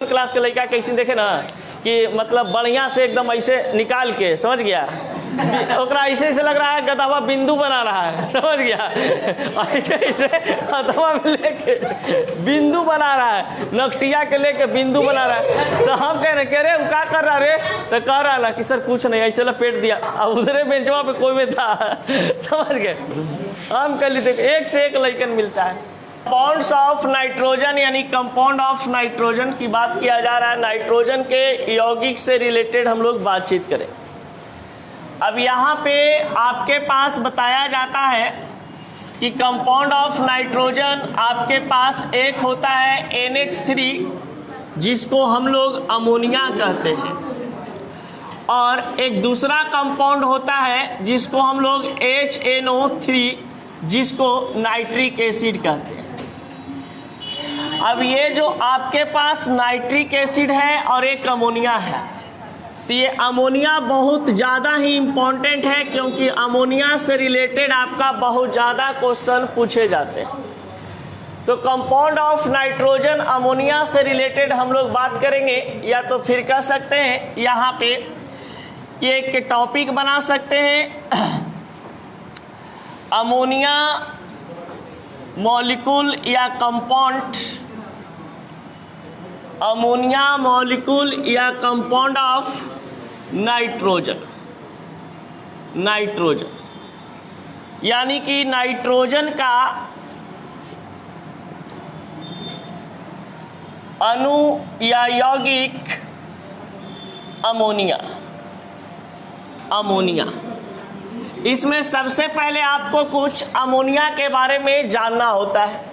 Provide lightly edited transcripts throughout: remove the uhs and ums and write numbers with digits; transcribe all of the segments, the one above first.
Class के लड़का कैसे देखे ना कि मतलब बढ़िया से एकदम ऐसे निकाल के, समझ गया, ओकरा ऐसे ऐसे लग रहा है गदवा बिंदु बना रहा है, समझ गया, ऐसे ऐसे गदवा में लेके बिंदु बना रहा है, नकटिया के लेके बिंदु बना रहा है। तो हम कह रहे क्या कर रहा रे, तो कह रहा ना कि सर कुछ नहीं, ऐसे लपेट दिया। अब उधरे बेंचवा पे कोई में था, समझ गए। हम कह ली एक से एक लड़कन मिलता है। कंपाउंड्स ऑफ नाइट्रोजन यानी कंपाउंड ऑफ नाइट्रोजन की बात किया जा रहा है। नाइट्रोजन के यौगिक से रिलेटेड हम लोग बातचीत करें। अब यहाँ पे आपके पास बताया जाता है कि कंपाउंड ऑफ नाइट्रोजन आपके पास एक होता है NH3 जिसको हम लोग अमोनिया कहते हैं, और एक दूसरा कंपाउंड होता है जिसको हम लोग HNO3 जिसको नाइट्रिक एसिड कहते हैं। अब ये जो आपके पास नाइट्रिक एसिड है और एक अमोनिया है, तो ये अमोनिया बहुत ज़्यादा ही इम्पोर्टेंट है क्योंकि अमोनिया से रिलेटेड आपका बहुत ज़्यादा क्वेश्चन पूछे जाते हैं। तो कंपाउंड ऑफ नाइट्रोजन अमोनिया से रिलेटेड हम लोग बात करेंगे, या तो फिर कह सकते हैं यहाँ पे कि एक टॉपिक बना सकते हैं अमोनिया मॉलिक्यूल या कंपाउंड, अमोनिया मॉलिक्यूल या कंपाउंड ऑफ नाइट्रोजन। नाइट्रोजन यानी कि नाइट्रोजन का अणु या यौगिक अमोनिया। अमोनिया इसमें सबसे पहले आपको कुछ अमोनिया के बारे में जानना होता है।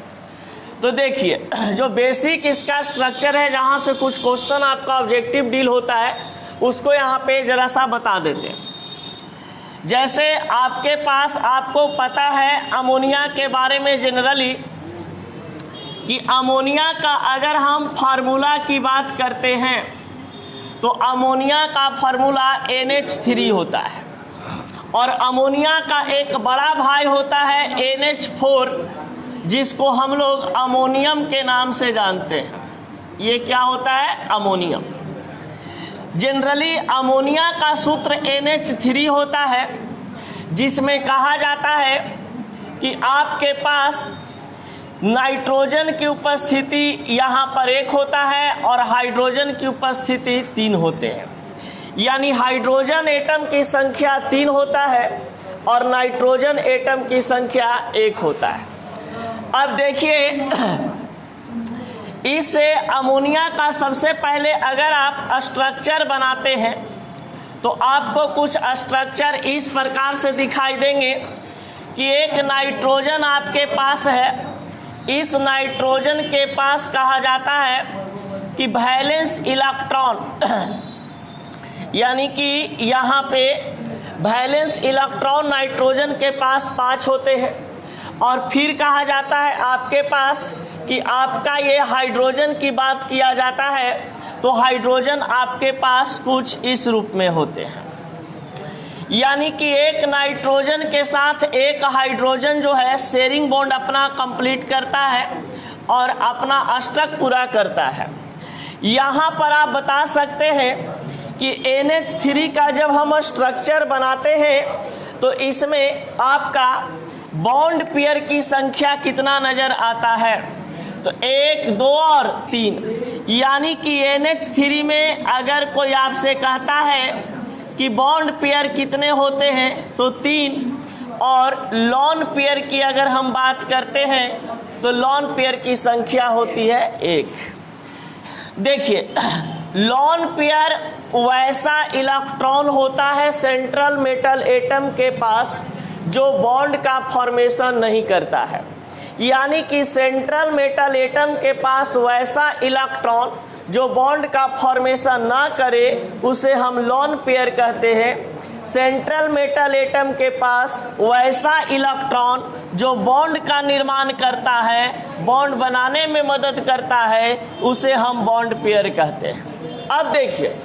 तो देखिए जो बेसिक इसका स्ट्रक्चर है, जहाँ से कुछ क्वेश्चन आपका ऑब्जेक्टिव डील होता है, उसको यहाँ पे जरा सा बता देते हैं। जैसे आपके पास आपको पता है अमोनिया के बारे में जनरली कि अमोनिया का अगर हम फार्मूला की बात करते हैं तो अमोनिया का फार्मूला NH3 होता है, और अमोनिया का एक बड़ा भाई होता है NH4 जिसको हम लोग अमोनियम के नाम से जानते हैं। ये क्या होता है? अमोनियम। जनरली अमोनिया का सूत्र NH3 होता है, जिसमें कहा जाता है कि आपके पास नाइट्रोजन की उपस्थिति यहाँ पर 1 होता है और हाइड्रोजन की उपस्थिति 3 होते हैं, यानी हाइड्रोजन एटम की संख्या 3 होता है और नाइट्रोजन एटम की संख्या 1 होता है। अब देखिए इस अमोनिया का सबसे पहले अगर आप स्ट्रक्चर बनाते हैं तो आपको कुछ स्ट्रक्चर इस प्रकार से दिखाई देंगे कि एक नाइट्रोजन आपके पास है। इस नाइट्रोजन के पास कहा जाता है कि वैलेंस इलेक्ट्रॉन, यानी कि यहाँ पे वैलेंस इलेक्ट्रॉन नाइट्रोजन के पास 5 होते हैं, और फिर कहा जाता है आपके पास कि आपका ये हाइड्रोजन की बात किया जाता है तो हाइड्रोजन आपके पास कुछ इस रूप में होते हैं, यानी कि एक नाइट्रोजन के साथ एक हाइड्रोजन जो है शेयरिंग बॉन्ड अपना कंप्लीट करता है और अपना अष्टक पूरा करता है। यहाँ पर आप बता सकते हैं कि NH3 का जब हम स्ट्रक्चर बनाते हैं तो इसमें आपका बॉन्ड पेयर की संख्या कितना नजर आता है? तो 1, 2 और 3, यानी कि NH3 में अगर कोई आपसे कहता है कि बॉन्ड पेयर कितने होते हैं तो 3, और लॉन पेयर की अगर हम बात करते हैं तो लॉन पेयर की संख्या होती है 1। देखिए लॉन पेयर वैसा इलेक्ट्रॉन होता है सेंट्रल मेटल एटम के पास जो बॉन्ड का फॉर्मेशन नहीं करता है, यानी कि सेंट्रल मेटल एटम के पास वैसा इलेक्ट्रॉन जो बॉन्ड का फॉर्मेशन ना करे उसे हम लॉन पेयर कहते हैं। सेंट्रल मेटल एटम के पास वैसा इलेक्ट्रॉन जो बॉन्ड का निर्माण करता है, बॉन्ड बनाने में मदद करता है, उसे हम बॉन्ड पेयर कहते हैं। अब देखिए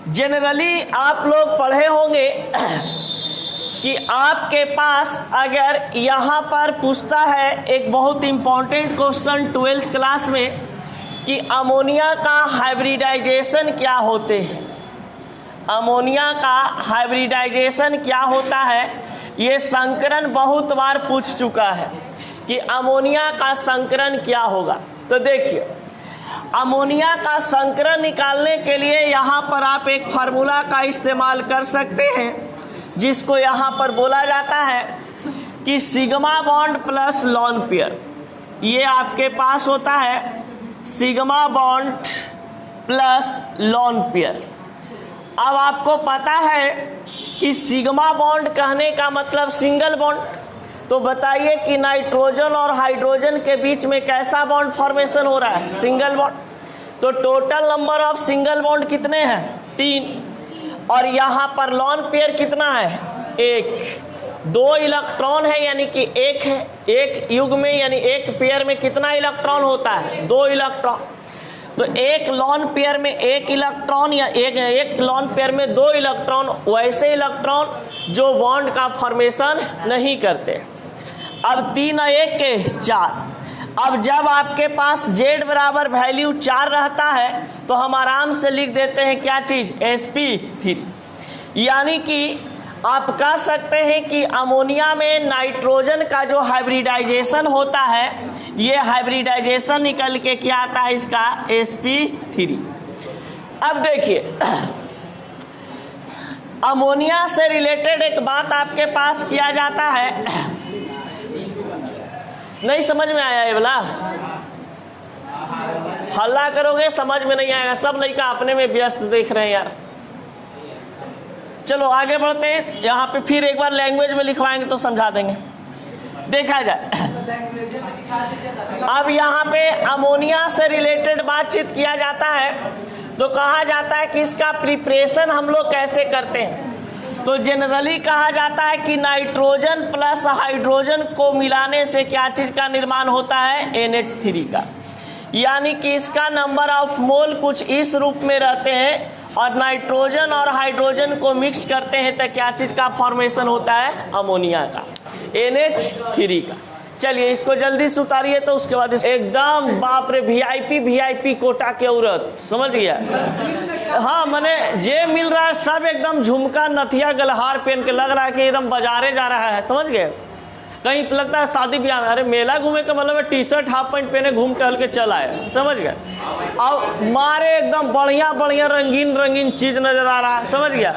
जनरली आप लोग पढ़े होंगे कि आपके पास अगर यहाँ पर पूछता है एक बहुत इंपॉर्टेंट क्वेश्चन 12th क्लास में कि अमोनिया का हाइब्रिडाइजेशन क्या होते हैं। अमोनिया का हाइब्रिडाइजेशन क्या होता है, ये संकरण बहुत बार पूछ चुका है कि अमोनिया का संकरण क्या होगा। तो देखिए, अमोनिया का संकरण निकालने के लिए यहाँ पर आप एक फार्मूला का इस्तेमाल कर सकते हैं, जिसको यहाँ पर बोला जाता है कि sigma bond plus lone pair. ये आपके पास होता है sigma bond plus lone pair. अब आपको पता है कि सिग्मा बॉन्ड कहने का मतलब सिंगल बॉन्ड, तो बताइए कि नाइट्रोजन और हाइड्रोजन के बीच में कैसा बॉन्ड फॉर्मेशन हो रहा है, सिंगल बॉन्ड। तो total number of single bond कितने हैं, 3। और यहाँ पर लॉन पेयर कितना है, 1। 2 इलेक्ट्रॉन है यानी कि 1 है। एक युग में यानी एक पेयर में कितना इलेक्ट्रॉन होता है, 2 इलेक्ट्रॉन। तो एक लॉन पेयर में 1 इलेक्ट्रॉन या एक लॉन पेयर में 2 इलेक्ट्रॉन, वैसे इलेक्ट्रॉन जो बॉन्ड का फॉर्मेशन नहीं करते। अब 3 और 1 के 4। अब जब आपके पास Z बराबर वैल्यू 4 रहता है तो हम आराम से लिख देते हैं क्या चीज, sp3। यानी कि आप कह सकते हैं कि अमोनिया में नाइट्रोजन का जो हाइब्रिडाइजेशन होता है, ये हाइब्रिडाइजेशन निकल के क्या आता है, इसका sp3। अब देखिए, अमोनिया से रिलेटेड एक बात आपके पास किया जाता है, नहीं समझ में आया ये वाला, हल्ला करोगे समझ में नहीं आएगा। सब लड़का अपने में व्यस्त देख रहे हैं यार। चलो आगे बढ़ते हैं, यहाँ पे फिर एक बार लैंग्वेज में लिखवाएंगे तो समझा देंगे। देखा जाए, अब यहाँ पे अमोनिया से रिलेटेड बातचीत किया जाता है तो कहा जाता है कि इसका प्रिपरेशन हम लोग कैसे करते हैं। तो जनरली कहा जाता है कि नाइट्रोजन प्लस हाइड्रोजन को मिलाने से क्या चीज का निर्माण होता है, NH3 का। यानी कि इसका नंबर ऑफ मोल कुछ इस रूप में रहते हैं, और नाइट्रोजन और हाइड्रोजन को मिक्स करते हैं तो क्या चीज का फॉर्मेशन होता है, अमोनिया का, NH3 का। चलिए इसको जल्दी से उतारिए, तो उसके बाद एकदम बाप रे VIP कोटा की औरत, समझ गया। हाँ, मैंने जे मिल रहा है सब एकदम झुमका नथिया गलहार पहन के, लग रहा है कि एकदम बाजारे जा रहा है, समझ गए। कहीं लगता है शादी ब्याह में, अरे मेला घूमे का मतलब है टी-शर्ट हाफ पैंट पहने घूम टहल के चल आए, समझ गए। अब मारे एकदम बढ़िया बढ़िया रंगीन चीज नजर आ रहा है, समझ गया।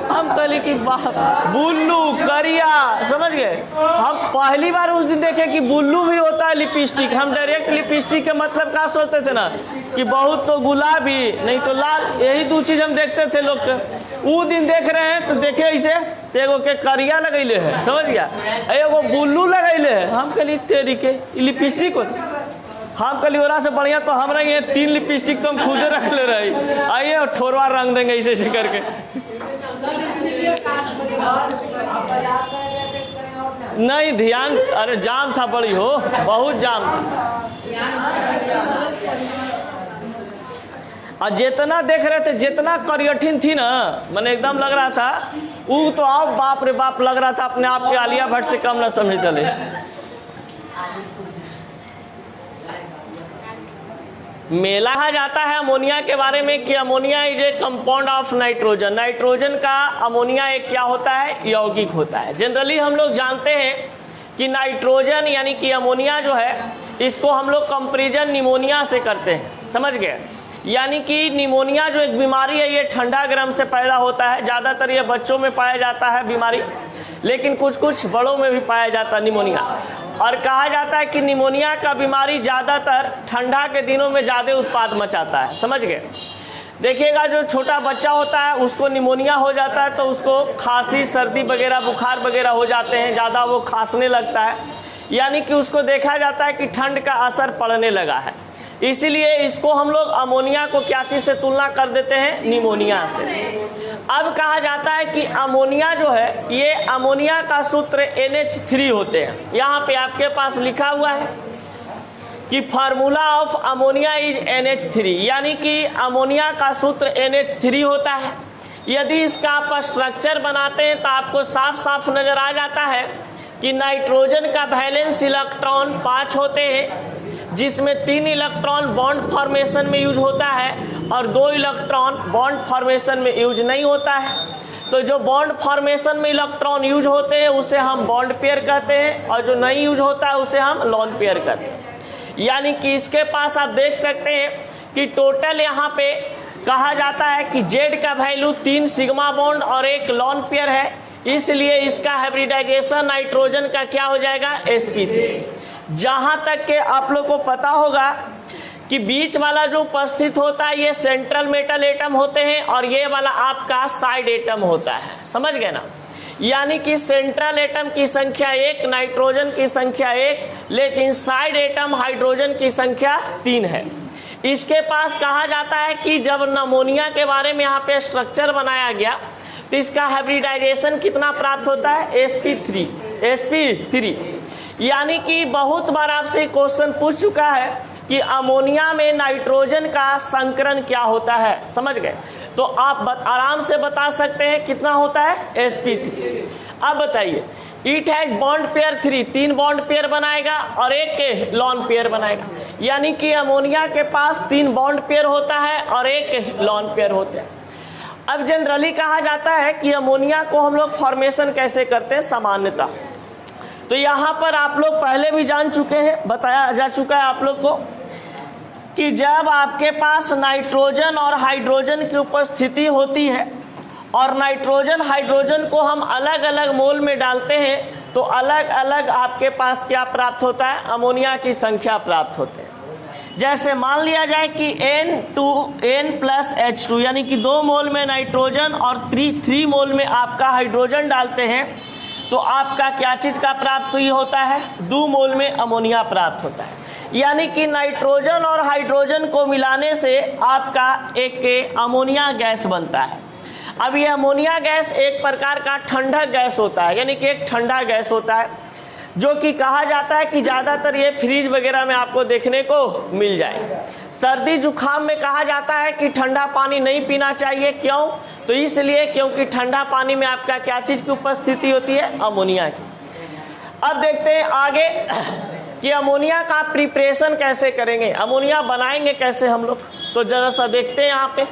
हम कहली कि बुल्लू करिया, समझ गए। हम पहली बार उस दिन देखे कि बुल्लू भी होता है लिपस्टिक। हम डायरेक्ट लिपस्टिक के मतलब क्या सोचते थे ना, कि बहुत तो गुलाबी नहीं तो लाल, यही 2 चीज हम देखते थे लोग के। वो दिन देख रहे हैं तो देखे ऐसे, एगो के करिया लगैले है, समझ गया, एगो बुल्लू लगैले है। हम कहली तेरी के लिपस्टिक होता, हम कहली ओरा से बढ़िया तो हमरा ये 3 लिपस्टिक तो हम खुदे रख ले रही, आइए और ठोरवा रंग देंगे ऐसे ऐसे करके। नहीं ध्यान, अरे जाम था बड़ी हो, बहुत जाम था। और जितना देख रहे थे, जितना करियठिन थी ना, मैंने एकदम लग रहा था वो तो आप बाप रे बाप, लग रहा था अपने आप के आलिया भट्ट से कम ना समझ चले। मेला कहा जाता है अमोनिया के बारे में कि ammonia is a compound of nitrogen. Nitrogen का अमोनिया एक क्या होता है, यौगिक होता है। जनरली हम लोग जानते हैं कि नाइट्रोजन यानी कि अमोनिया जो है, इसको हम लोग कंपेरिजन निमोनिया से करते हैं, समझ गए। यानी कि निमोनिया जो एक बीमारी है, ये ठंडा गर्म से पैदा होता है। ज़्यादातर ये बच्चों में पाया जाता है बीमारी, लेकिन कुछ बड़ों में भी पाया जाता है निमोनिया। और कहा जाता है कि निमोनिया का बीमारी ज़्यादातर ठंडा के दिनों में ज़्यादा उत्पाद मचाता है, समझ गए। देखिएगा जो छोटा बच्चा होता है उसको निमोनिया हो जाता है तो उसको खांसी सर्दी वगैरह बुखार वगैरह हो जाते हैं, ज़्यादा वो खांसने लगता है। यानी कि उसको देखा जाता है कि ठंड का असर पड़ने लगा है। इसीलिए इसको हम लोग अमोनिया को क्या चीज़ से तुलना कर देते हैं, निमोनिया से। अब कहा जाता है कि अमोनिया जो है, ये अमोनिया का सूत्र NH3 होते हैं। यहाँ पे आपके पास लिखा हुआ है कि formula of ammonia is NH3, यानी कि अमोनिया का सूत्र NH3 होता है। यदि इसका आप स्ट्रक्चर बनाते हैं तो आपको साफ साफ नजर आ जाता है कि नाइट्रोजन का वैलेंस इलेक्ट्रॉन 5 होते हैं, जिसमें 3 इलेक्ट्रॉन बॉन्ड फॉर्मेशन में यूज होता है और 2 इलेक्ट्रॉन बॉन्ड फॉर्मेशन में यूज नहीं होता है। तो जो बॉन्ड फॉर्मेशन में इलेक्ट्रॉन यूज होते हैं उसे हम बॉन्ड पेयर कहते हैं और जो नहीं यूज होता है उसे हम लोन पेयर कहते हैं। यानी कि इसके पास आप देख सकते हैं कि टोटल यहाँ पे कहा जाता है कि Z का वैल्यू 3 सिग्मा बॉन्ड और 1 लोन पेयर है, इसलिए इसका हाइब्रिडाइजेशन नाइट्रोजन का क्या हो जाएगा, sp3। जहाँ तक के आप लोग को पता होगा कि बीच वाला जो उपस्थित होता है ये सेंट्रल मेटल एटम होते हैं और ये वाला आपका साइड एटम होता है, समझ गए ना। यानी कि सेंट्रल एटम की संख्या 1, नाइट्रोजन की संख्या 1, लेकिन साइड एटम हाइड्रोजन की संख्या 3 है। इसके पास कहा जाता है कि जब अमोनिया के बारे में यहाँ पे स्ट्रक्चर बनाया गया तो इसका हाइब्रिडाइजेशन कितना प्राप्त होता है, sp3। यानी कि बहुत बार आपसे क्वेश्चन पूछ चुका है कि अमोनिया में नाइट्रोजन का संकरण क्या होता है, समझ गए। तो आप आराम से बता सकते हैं कितना होता है, sp3। अब बताइए, it has bond pair 3 bond pair बनाएगा और 1 लॉन पेयर बनाएगा। यानी कि अमोनिया के पास 3 बॉन्ड पेयर होता है और 1 लॉन पेयर होता है। अब जनरली कहा जाता है कि अमोनिया को हम लोग फॉर्मेशन कैसे करते हैं सामान्यतः, तो यहाँ पर आप लोग पहले भी जान चुके हैं, बताया जा चुका है आप लोग को कि जब आपके पास नाइट्रोजन और हाइड्रोजन की उपस्थिति होती है और नाइट्रोजन हाइड्रोजन को हम अलग अलग मोल में डालते हैं तो अलग अलग आपके पास क्या प्राप्त होता है, अमोनिया की संख्या प्राप्त होते हैं। जैसे मान लिया जाए कि N+H2 यानी कि 2 मोल में नाइट्रोजन और 3 मोल में आपका हाइड्रोजन डालते हैं तो आपका क्या चीज़ का प्राप्त ही होता है, 2 मोल में अमोनिया प्राप्त होता है। यानी कि नाइट्रोजन और हाइड्रोजन को मिलाने से आपका एक अमोनिया गैस बनता है। अब ये अमोनिया गैस एक प्रकार का ठंडा गैस होता है, यानी कि एक ठंडा गैस होता है जो कि कहा जाता है कि ज़्यादातर ये फ्रिज वगैरह में आपको देखने को मिल जाए। सर्दी जुकाम में कहा जाता है कि ठंडा पानी नहीं पीना चाहिए, क्यों, तो इसलिए क्योंकि ठंडा पानी में आपका क्या चीज़ की उपस्थिति होती है, अमोनिया की। अब देखते हैं आगे कि अमोनिया का प्रिपरेशन कैसे करेंगे, अमोनिया बनाएंगे कैसे हम लोग, तो जरा सा देखते हैं। यहाँ पे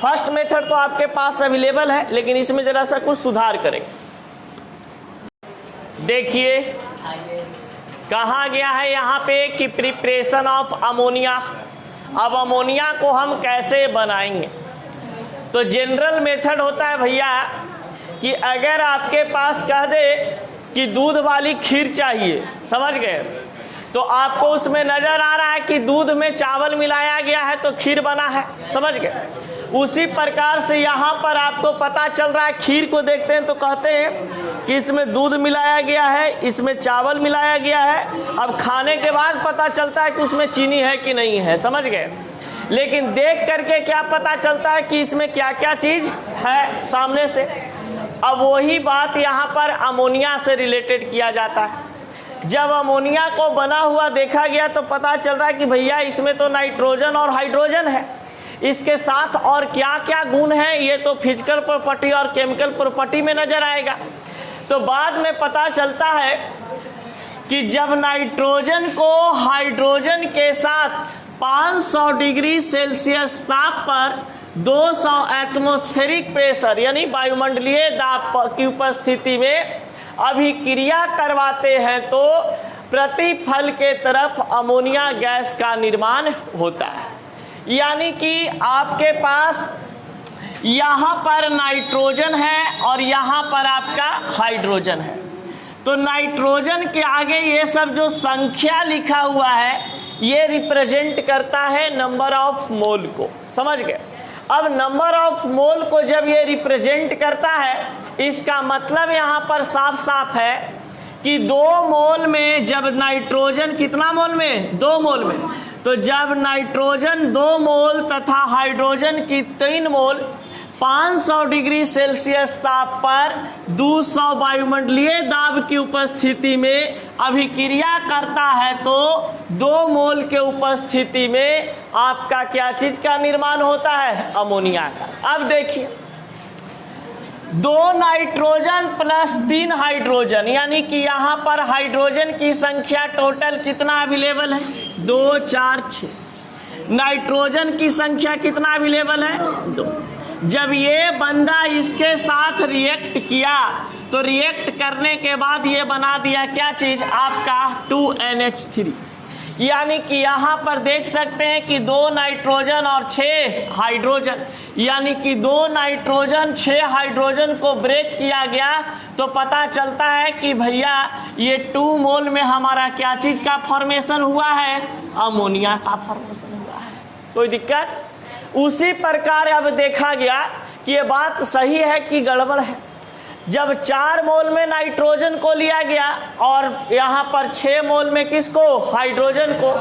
फर्स्ट मेथड तो आपके पास अवेलेबल है, लेकिन इसमें जरा सा कुछ सुधार करेंगे। देखिए कहा गया है यहाँ पे कि प्रिपरेशन ऑफ अमोनिया। अब अमोनिया को हम कैसे बनाएंगे, तो जनरल मेथड होता है भैया कि अगर आपके पास कह दे कि दूध वाली खीर चाहिए, समझ गए, तो आपको उसमें नजर आ रहा है कि दूध में चावल मिलाया गया है तो खीर बना है, समझ गए। उसी प्रकार से यहाँ पर आपको पता चल रहा है, खीर को देखते हैं तो कहते हैं कि इसमें दूध मिलाया गया है, इसमें चावल मिलाया गया है। अब खाने के बाद पता चलता है कि उसमें चीनी है कि नहीं है, समझ गए। लेकिन देख करके क्या पता चलता है कि इसमें क्या क्या चीज़ है सामने से। अब वही बात यहाँ पर अमोनिया से रिलेटेड किया जाता है। जब अमोनिया को बना हुआ देखा गया तो पता चल रहा है कि भैया इसमें तो नाइट्रोजन और हाइड्रोजन है, इसके साथ और क्या क्या गुण हैं ये तो फिजिकल प्रॉपर्टी और केमिकल प्रॉपर्टी में नजर आएगा। तो बाद में पता चलता है कि जब नाइट्रोजन को हाइड्रोजन के साथ 500 डिग्री सेल्सियस ताप पर 200 एटमॉस्फेरिक प्रेशर यानी वायुमंडलीय दाब की उपस्थिति में अभिक्रिया करवाते हैं तो प्रतिफल के तरफ अमोनिया गैस का निर्माण होता है। यानी कि आपके पास यहाँ पर नाइट्रोजन है और यहाँ पर आपका हाइड्रोजन है, तो नाइट्रोजन के आगे ये सब जो संख्या लिखा हुआ है ये रिप्रेजेंट करता है नंबर ऑफ मोल को, समझ गए। अब नंबर ऑफ मोल को जब ये रिप्रेजेंट करता है, इसका मतलब यहाँ पर साफ साफ है कि 2 मोल में जब नाइट्रोजन कितना मोल में, 2 मोल में, तो जब नाइट्रोजन 2 मोल तथा हाइड्रोजन की 3 मोल 500 डिग्री सेल्सियस ताप पर 200 वायुमंडलीय दाब की उपस्थिति में अभिक्रिया करता है तो 2 मोल के उपस्थिति में आपका क्या चीज का निर्माण होता है, अमोनिया का। अब देखिए 2 नाइट्रोजन प्लस 3 हाइड्रोजन, यानी कि यहाँ पर हाइड्रोजन की संख्या टोटल कितना अवेलेबल है, 2 4 6। नाइट्रोजन की संख्या कितना अवेलेबल है? 2। जब ये बंदा इसके साथ रिएक्ट किया तो रिएक्ट करने के बाद ये बना दिया क्या चीज आपका 2NH3। यानी कि यहाँ पर देख सकते हैं कि 2 नाइट्रोजन और 6 हाइड्रोजन, यानी कि 2 नाइट्रोजन 6 हाइड्रोजन को ब्रेक किया गया तो पता चलता है कि भैया ये 2 मोल में हमारा क्या चीज का फॉर्मेशन हुआ है? अमोनिया का फॉर्मेशन हुआ है। कोई दिक्कत? उसी प्रकार अब देखा गया कि ये बात सही है कि गड़बड़ है। जब 4 मोल में नाइट्रोजन को लिया गया और यहाँ पर 6 मोल में किसको? हाइड्रोजन को,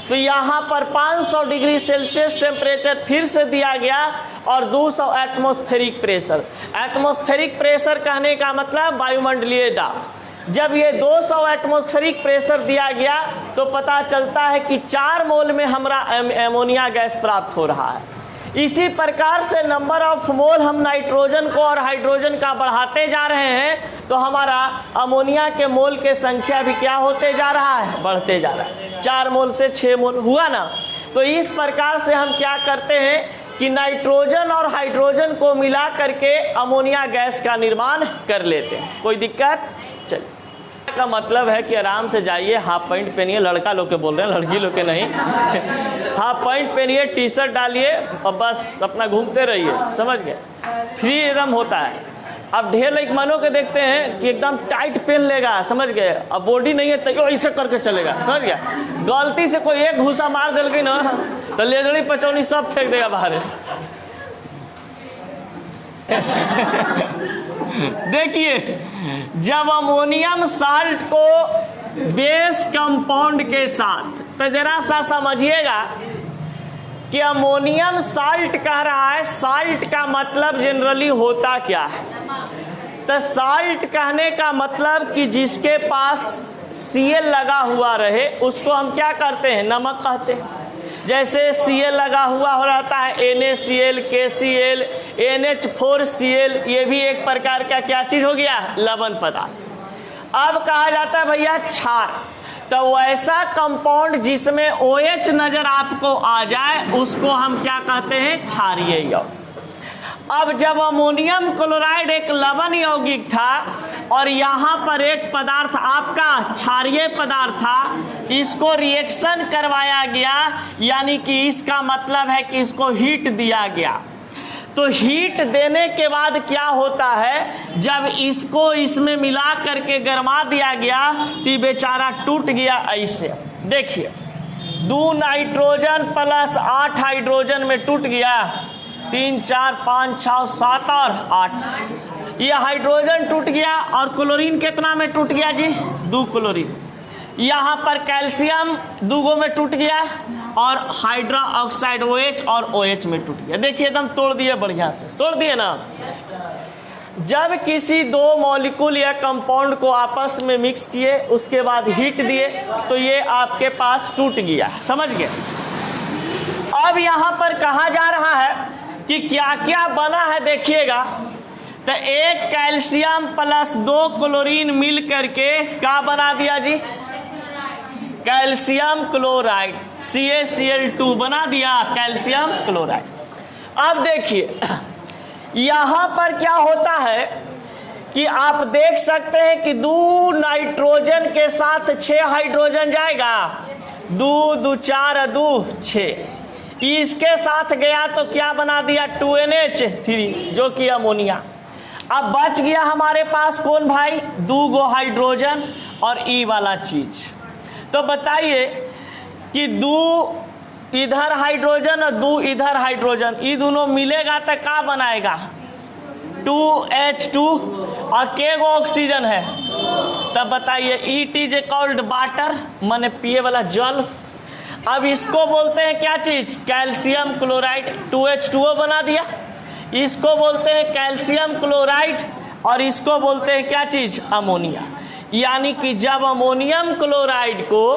तो यहाँ पर 500 डिग्री सेल्सियस टेम्परेचर फिर से दिया गया और 200 एटमॉस्फेरिक प्रेशर। एटमॉस्फेरिक प्रेशर कहने का मतलब वायुमंडलीय दाब। जब ये 200 एटमॉस्फेरिक प्रेशर दिया गया तो पता चलता है कि 4 मोल में हमारा अमोनिया गैस प्राप्त हो रहा है। इसी प्रकार से नंबर ऑफ मोल हम नाइट्रोजन को और हाइड्रोजन का बढ़ाते जा रहे हैं तो हमारा अमोनिया के मोल के संख्या भी क्या होते जा रहा है? बढ़ते जा रहा है। 4 मोल से 6 मोल हुआ ना। तो इस प्रकार से हम क्या करते हैं कि नाइट्रोजन और हाइड्रोजन को मिला करके अमोनिया गैस का निर्माण कर लेते हैं। कोई दिक्कत? चलिए, का मतलब है कि आराम से जाइए, हाफ पैंट पहनिए, लड़का लोग के बोल रहे हैं, लड़की लोग के नहीं। हाफ पैंट पहनिए, टी शर्ट डालिए और बस अपना घूमते रहिए, समझ गए? फ्री एकदम होता है। अब ढेर एक मानो के देखते हैं कि एकदम टाइट पहन लेगा, समझ गए? अब बॉडी नहीं है तो ऐसे करके चलेगा, समझ गया? गलती से कोई एक घूसा मार देलके ना तो लेजड़ी पचौनी सब फेंक देगा बाहर। देखिए, जब अमोनियम साल्ट को बेस कंपाउंड के साथ, तो जरा सा समझिएगा कि अमोनियम साल्ट कह रहा है। साल्ट का मतलब जनरली होता क्या है? तो साल्ट कहने का मतलब कि जिसके पास Cl लगा हुआ रहे उसको हम क्या करते हैं? नमक कहते हैं। जैसे Cl लगा हुआ हो रहता है, NaCl, KCl, NH4Cl, ये भी एक प्रकार का क्या चीज हो गया? लवण पदार्थ। अब कहा जाता है भैया क्षार, तो वैसा कंपाउंड जिसमें OH नजर आपको आ जाए उसको हम क्या कहते हैं? क्षारीय यौगिक। अब जब अमोनियम क्लोराइड एक लवण यौगिक था और यहाँ पर एक पदार्थ आपका क्षारीय पदार्थ था, इसको रिएक्शन करवाया गया, यानी कि इसका मतलब है कि इसको हीट दिया गया। तो हीट देने के बाद क्या होता है? जब इसको इसमें मिला करके गरमा दिया गया तो ये बेचारा टूट गया ऐसे। देखिए, 2 नाइट्रोजन प्लस 8 हाइड्रोजन में टूट गया। 3 4 5 6 7 और 8, ये हाइड्रोजन टूट गया। और क्लोरीन कितना में टूट गया जी? 2 क्लोरीन। यहाँ पर कैल्शियम 2 गो में टूट गया और हाइड्रो ऑक्साइड OH और OH में टूट गया। देखिए, एकदम तोड़ दिए, बढ़िया से तोड़ दिए ना। जब किसी 2 मॉलिक्यूल या कंपाउंड को आपस में मिक्स किए, उसके बाद हीट दिए, तो ये आपके पास टूट गया, समझ गए? अब यहाँ पर कहा जा रहा है कि क्या क्या बना है, देखिएगा। तो एक कैल्शियम प्लस 2 क्लोरीन मिल करके क्या बना दिया जी? कैल्शियम क्लोराइड, CaCl2 बना दिया, कैल्शियम क्लोराइड। अब देखिए, यहाँ पर क्या होता है कि आप देख सकते हैं कि 2 नाइट्रोजन के साथ 6 हाइड्रोजन जाएगा। 2 2 4 2 6, इसके साथ गया तो क्या बना दिया? 2NH3, जो कि अमोनिया। अब बच गया हमारे पास कौन भाई? 2 गो हाइड्रोजन और E वाला चीज। तो बताइए कि 2 इधर हाइड्रोजन और 2 इधर हाइड्रोजन, ये दोनों मिलेगा तो क्या बनाएगा? 2H2 और के गो ऑक्सीजन है? तब बताइए, इट इज कॉल्ड वाटर, माने पिए वाला जल। अब इसको बोलते हैं क्या चीज? कैल्शियम क्लोराइड, 2H2O बना दिया। इसको बोलते हैं कैल्शियम क्लोराइड और इसको बोलते हैं क्या चीज? अमोनिया। यानी कि जब अमोनियम क्लोराइड को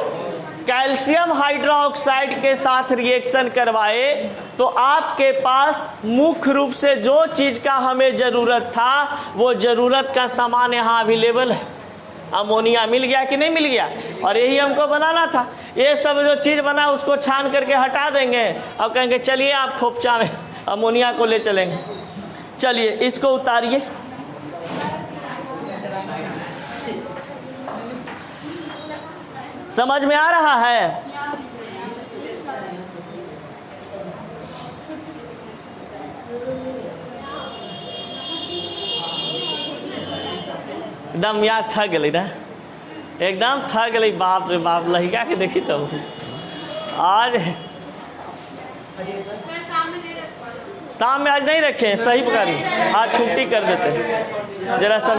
कैल्शियम हाइड्रोक्साइड के साथ रिएक्शन करवाए तो आपके पास मुख्य रूप से जो चीज का हमें जरूरत था वो जरूरत का सामान यहाँ अवेलेबल है। अमोनिया मिल गया कि नहीं मिल गया? और यही हमको बनाना था। ये सब जो चीज़ बना उसको छान करके हटा देंगे और कहेंगे चलिए आप खोपचा में अमोनिया को ले चलेंगे। चलिए इसको उतारिए। समझ में आ रहा है? एकदम याद थक गई ना, एकदम थक गई। बाप रे बाप, लहिका के देखी तो आज शाम में आज नहीं रखे, सही पकड़ी, आज छुट्टी कर देते जरा सा।